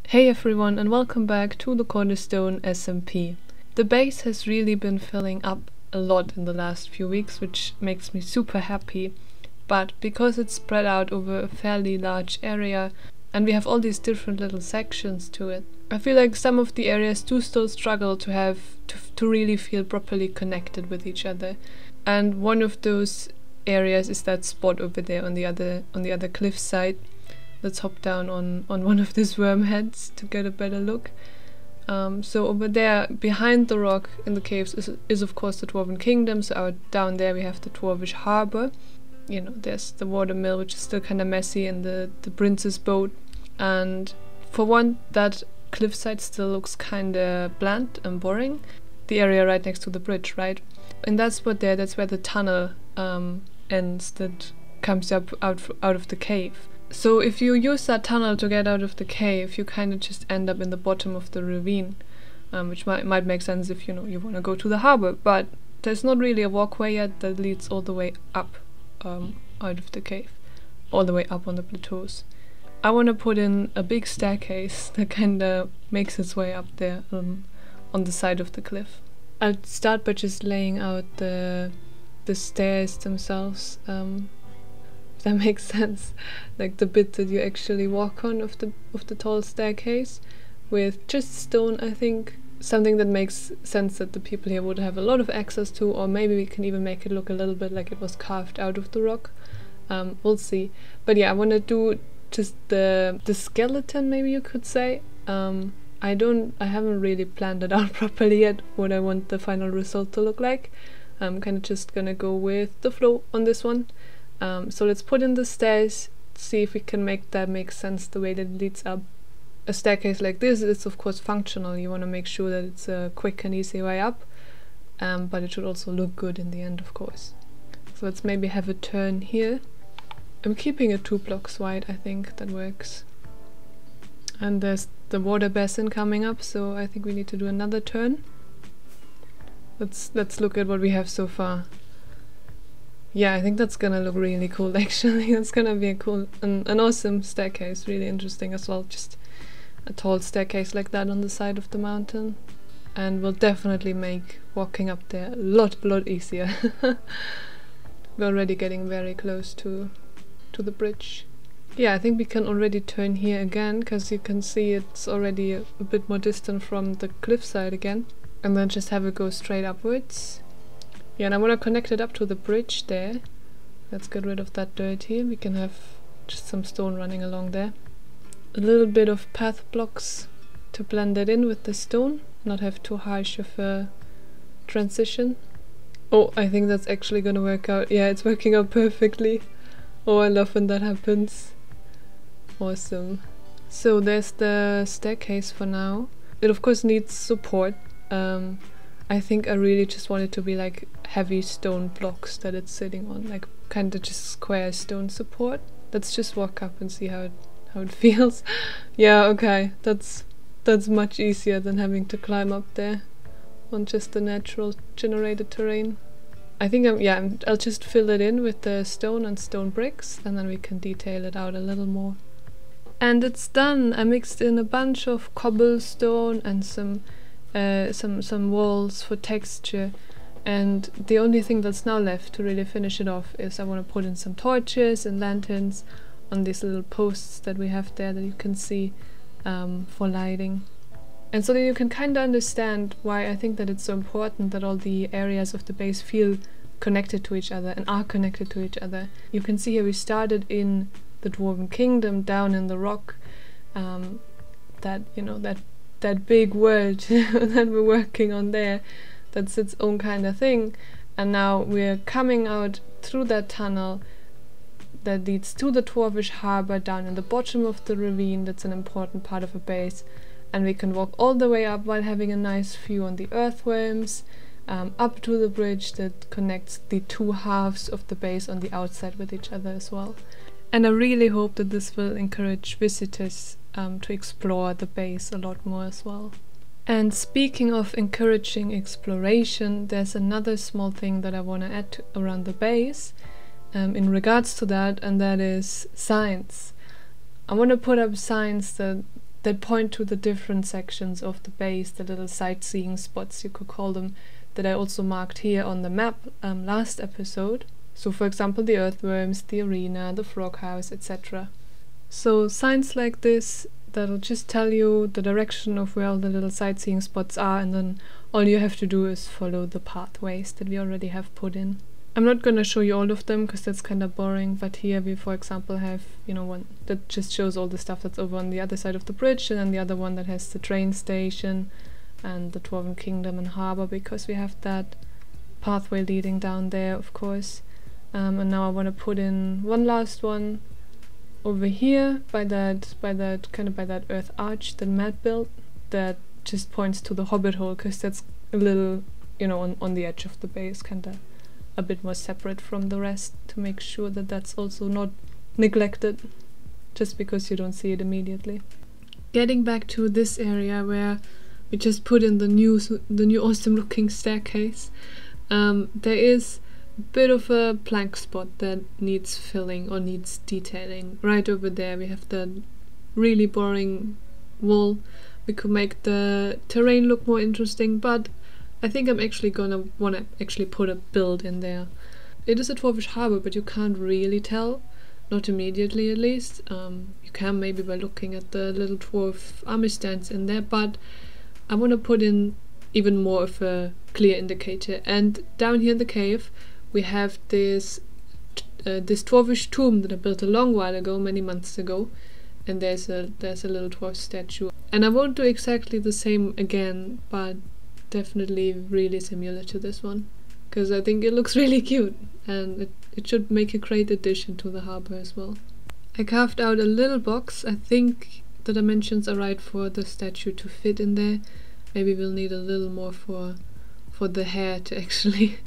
Hey everyone, and welcome back to the Cornerstone SMP. The base has really been filling up a lot in the last few weeks, which makes me super happy, but because it's spread out over a fairly large area and we have all these different little sections to it, I feel like some of the areas do still struggle to really feel properly connected with each other. And one of those areas is that spot over there on the other cliff side. Let's hop down on one of these worm heads to get a better look. So over there, behind the rock in the caves, is of course the Dwarven Kingdom. So down there we have the dwarvish harbour. You know, there's the water mill, which is still kind of messy, and the prince's boat. And for one, that cliffside still looks kind of bland and boring. The area right next to the bridge, right? And that's where the tunnel ends that comes up out of the cave. So if you use that tunnel to get out of the cave, you kind of just end up in the bottom of the ravine, which might make sense if you want to go to the harbour, but there's not really a walkway yet that leads all the way up out of the cave, all the way up on the plateaus. I want to put in a big staircase that kind of makes its way up there on the side of the cliff. I'll start by just laying out the stairs themselves. If that makes sense, like the bit that you actually walk on of the tall staircase, with just stone. I think something that makes sense that the people here would have a lot of access to, or maybe we can even make it look a little bit like it was carved out of the rock. We'll see. But yeah, I want to do just the skeleton, maybe you could say. I haven't really planned it out properly yet, what I want the final result to look like. I'm kind of just gonna go with the flow on this one. So let's put in the stairs, see if we can make that make sense the way that it leads up. A staircase like this is of course functional. You want to make sure that it's a quick and easy way up, but it should also look good in the end, of course. So let's maybe have a turn here. I'm keeping it 2 blocks wide, I think that works. And there's the water basin coming up, so I think we need to do another turn. Let's look at what we have so far. Yeah, I think that's gonna look really cool actually. That's gonna be an awesome staircase, really interesting as well. Just a tall staircase like that on the side of the mountain. And will definitely make walking up there a lot easier. We're already getting very close to the bridge. Yeah, I think we can already turn here again, because you can see it's already a bit more distant from the cliffside again. And then just have it go straight upwards. Yeah, and I want to connect it up to the bridge there. Let's get rid of that dirt here. We can have just some stone running along there. A little bit of path blocks to blend it in with the stone, not have too harsh of a transition. Oh, I think that's actually gonna work out. Yeah, it's working out perfectly. Oh, I love when that happens. Awesome. So there's the staircase for now. It of course needs support. I think I really just want it to be like heavy stone blocks that it's sitting on, like kind of just square stone support. Let's just walk up and see how it feels. Yeah, okay, that's much easier than having to climb up there on just the natural generated terrain. I think I'll just fill it in with the stone and stone bricks, and then we can detail it out a little more. And it's done. I mixed in a bunch of cobblestone and some walls for texture, and the only thing that's now left to really finish it off is I want to put in some torches and lanterns on these little posts that we have there that you can see for lighting. And so that you can kind of understand why I think that it's so important that all the areas of the base feel connected to each other and are connected to each other. You can see here we started in the Dwarven Kingdom down in the rock, that big world that we're working on there, that's its own kind of thing. And now we're coming out through that tunnel that leads to the dwarvish harbour down in the bottom of the ravine. That's an important part of a base, and we can walk all the way up while having a nice view on the earthworms, up to the bridge that connects the 2 halves of the base on the outside with each other as well. And I really hope that this will encourage visitors to explore the base a lot more as well. And speaking of encouraging exploration, there's another small thing that I want to add around the base in regards to that, and that is signs. I want to put up signs that that point to the different sections of the base, the little sightseeing spots you could call them, that I also marked here on the map last episode. So for example the earthworms, the arena, the frog house, etc. So signs like this that'll just tell you the direction of where all the little sightseeing spots are, and then all you have to do is follow the pathways that we already have put in. I'm not gonna show you all of them because that's kind of boring, but here we for example have, you know, one that just shows all the stuff that's over on the other side of the bridge, and then the other one that has the train station and the Dwarven Kingdom and harbour, because we have that pathway leading down there, of course. And now I want to put in one last one over here by that earth arch that Matt built, that just points to the hobbit hole, because that's a little, you know, on the edge of the base, kind of a bit more separate from the rest, to make sure that that's also not neglected just because you don't see it immediately. Getting back to this area where we just put in the new awesome looking staircase, there is a bit of a blank spot that needs filling or needs detailing. Right over there we have the really boring wall. We could make the terrain look more interesting, but I think I'm actually gonna wanna put a build in there. It is a dwarvish harbour, but you can't really tell, not immediately at least. You can maybe by looking at the little dwarf army stands in there, but I want to put in even more of a clear indicator. And down here in the cave we have this dwarvish tomb that I built a long while ago, many months ago, and there's a little dwarf statue. And I won't do exactly the same again, but definitely really similar to this one, because I think it looks really cute and it should make a great addition to the harbour as well. I carved out a little box. I think the dimensions are right for the statue to fit in there. Maybe we'll need a little more for the hair to actually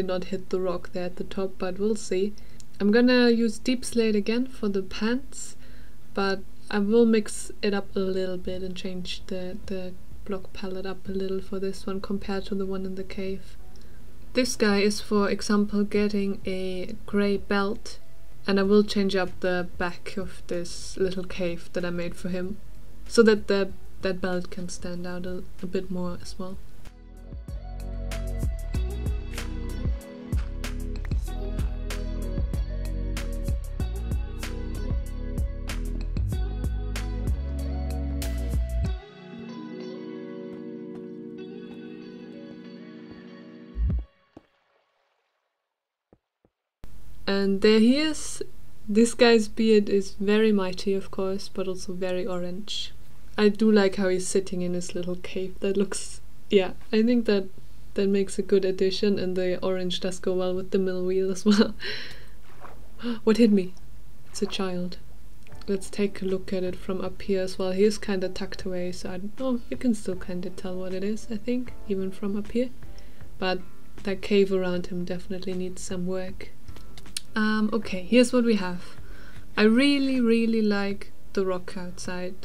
not hit the rock there at the top, but we'll see. I'm gonna use deep slate again for the pants, but I will mix it up a little bit and change the block palette up a little for this one compared to the one in the cave. This guy is, for example, getting a grey belt, and I will change up the back of this little cave that I made for him, so that that belt can stand out a bit more as well. And there he is. This guy's beard is very mighty, of course, but also very orange. I do like how he's sitting in his little cave. That looks, yeah, I think that makes a good addition, and the orange does go well with the mill wheel as well. What hit me? It's a child. Let's take a look at it from up here as well. He is kind of tucked away, so I don't know, you can still kind of tell what it is, I think, even from up here. But that cave around him definitely needs some work. Okay, here's what we have. I really like the rock outside.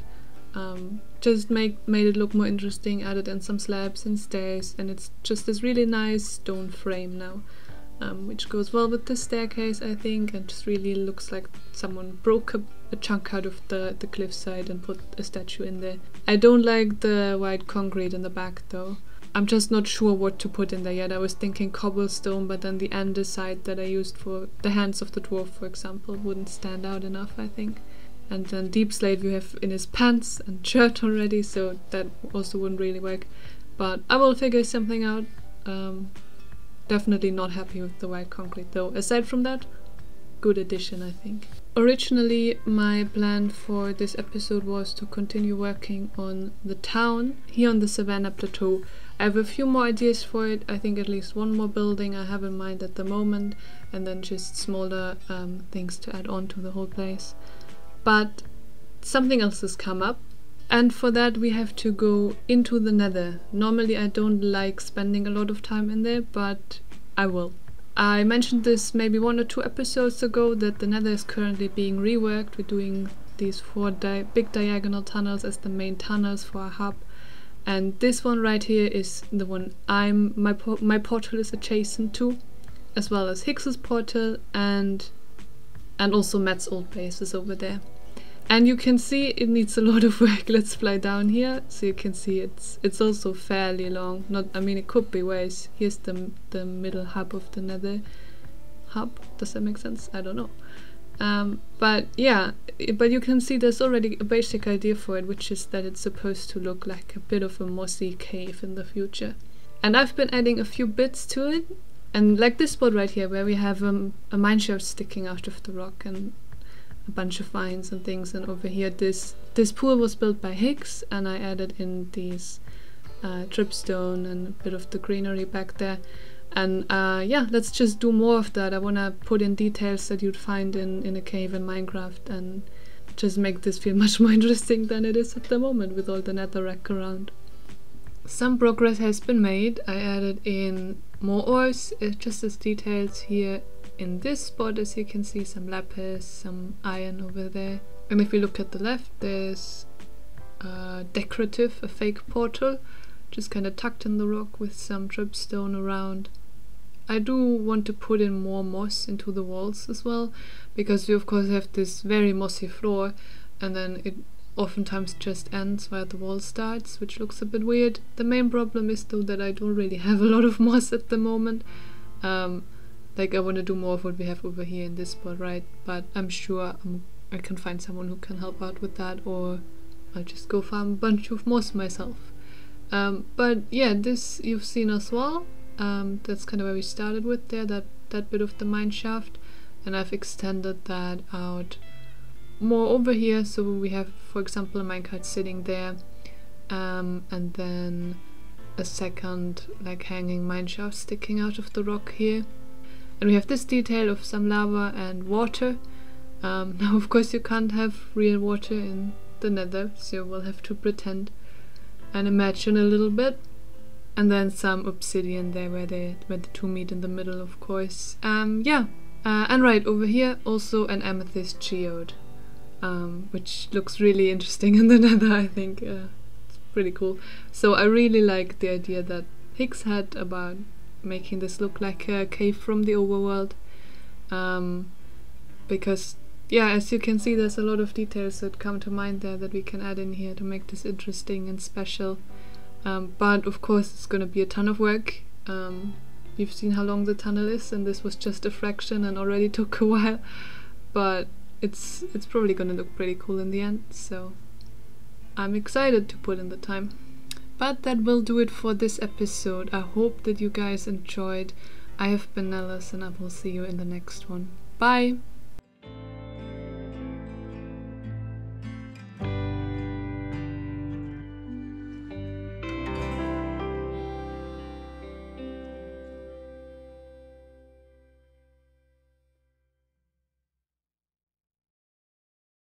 Just made it look more interesting, added in some slabs and stairs, and it's just this really nice stone frame now, which goes well with the staircase, I think, and just really looks like someone broke a chunk out of the cliffside and put a statue in there. I don't like the white concrete in the back though. I'm just not sure what to put in there yet. I was thinking cobblestone, but then the andesite that I used for the hands of the dwarf, for example, wouldn't stand out enough, I think. And then deep slate we have in his pants and shirt already, so that also wouldn't really work. But I will figure something out. Definitely not happy with the white concrete though. Aside from that, good addition, I think. Originally, my plan for this episode was to continue working on the town here on the Savannah Plateau. I have a few more ideas for it. I think at least one more building I have in mind at the moment, and then just smaller things to add on to the whole place. But something else has come up, and for that we have to go into the Nether. Normally I don't like spending a lot of time in there, but I will. I mentioned this maybe 1 or 2 episodes ago that the Nether is currently being reworked. We're doing these 4 big diagonal tunnels as the main tunnels for our hub. And this one right here is the one my portal is adjacent to, as well as Hicks's portal and also Matt's old base is over there. And you can see it needs a lot of work. Let's fly down here, so you can see it's also fairly long. Not, I mean, it could be worse. Here's the middle hub of the Nether hub. Does that make sense? I don't know. But yeah, but you can see there's already a basic idea for it, which is that it's supposed to look like a bit of a mossy cave in the future. And I've been adding a few bits to it, and like this spot right here where we have a mineshaft sticking out of the rock and a bunch of vines and things, and over here this pool was built by Higgs, and I added in these dripstone and a bit of the greenery back there. And yeah, let's just do more of that. I want to put in details that you'd find in a cave in Minecraft and just make this feel much more interesting than it is at the moment with all the netherrack around. Some progress has been made. I added in more ores, just as details here in this spot. As you can see, some lapis, some iron over there. And if you look at the left, there's decorative, a fake portal, just kind of tucked in the rock with some dripstone around. I do want to put in more moss into the walls as well, because we of course have this very mossy floor, and then it oftentimes just ends where the wall starts, which looks a bit weird. The main problem is though that I don't really have a lot of moss at the moment. Like I want to do more of what we have over here in this spot, right? But I'm sure I can find someone who can help out with that, or I'll just go farm a bunch of moss myself. But yeah, this you've seen as well. That's kind of where we started with there, that bit of the mine shaft, and I've extended that out more over here, so we have, for example, a minecart sitting there, and then a second like hanging mine shaft sticking out of the rock here. And we have this detail of some lava and water. Now of course you can't have real water in the Nether, so we'll have to pretend and imagine a little bit. And then some obsidian there where the two meet in the middle, of course. Yeah, and right over here also an amethyst geode, which looks really interesting in the Nether, I think. It's pretty cool. So I really like the idea that Higgs had about making this look like a cave from the overworld, because yeah, as you can see, there's a lot of details that come to mind there that we can add in here to make this interesting and special. But of course it's gonna be a ton of work. You've seen how long the tunnel is, and this was just a fraction and already took a while, but it's probably gonna look pretty cool in the end, so I'm excited to put in the time. But that will do it for this episode. I hope that you guys enjoyed. I have been Nellis, and I will see you in the next one. Bye!